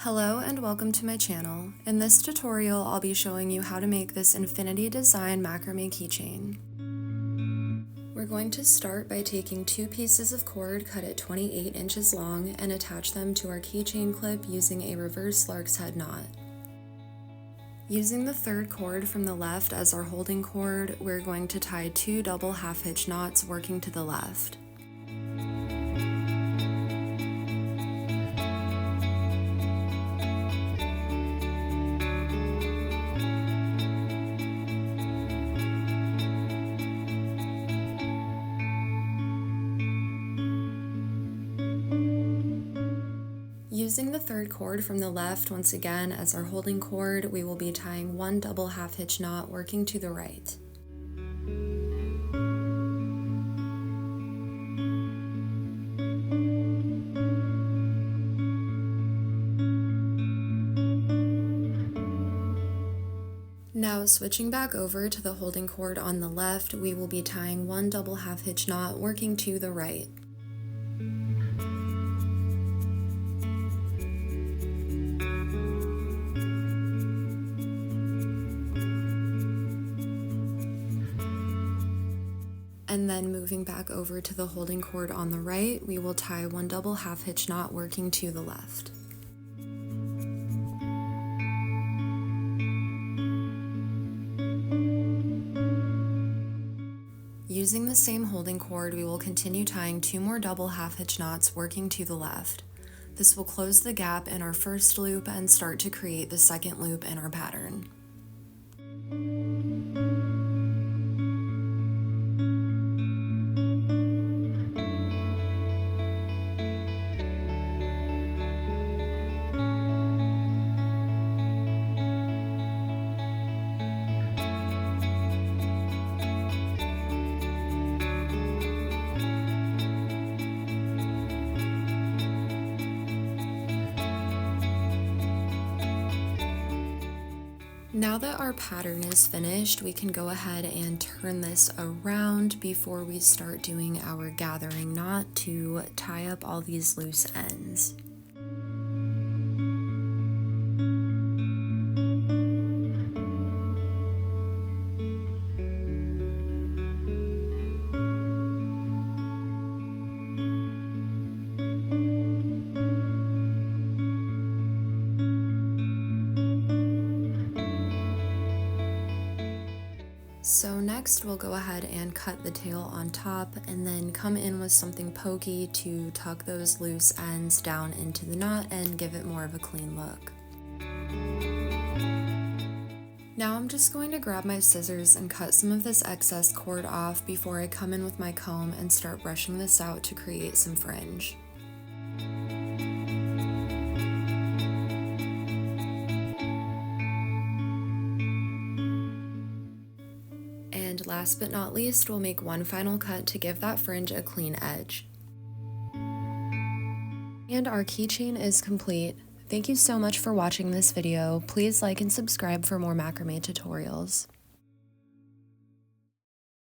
Hello and welcome to my channel. In this tutorial, I'll be showing you how to make this infinity design macrame keychain. We're going to start by taking two pieces of cord cut at 28 inches long and attach them to our keychain clip using a reverse lark's head knot. Using the third cord from the left as our holding cord, we're going to tie two double half hitch knots working to the left. Using the third cord from the left once again as our holding cord, we will be tying one double half hitch knot working to the right. Now switching back over to the holding cord on the left, we will be tying one double half hitch knot working to the right. And then moving back over to the holding cord on the right, we will tie one double half hitch knot working to the left. Using the same holding cord, we will continue tying two more double half hitch knots working to the left. This will close the gap in our first loop and start to create the second loop in our pattern. Now that our pattern is finished, we can go ahead and turn this around before we start doing our gathering knot to tie up all these loose ends. So next we'll go ahead and cut the tail on top and then come in with something pokey to tuck those loose ends down into the knot and give it more of a clean look. Now I'm just going to grab my scissors and cut some of this excess cord off before I come in with my comb and start brushing this out to create some fringe. And last but not least, we'll make one final cut to give that fringe a clean edge. And our keychain is complete. Thank you so much for watching this video. Please like and subscribe for more macrame tutorials.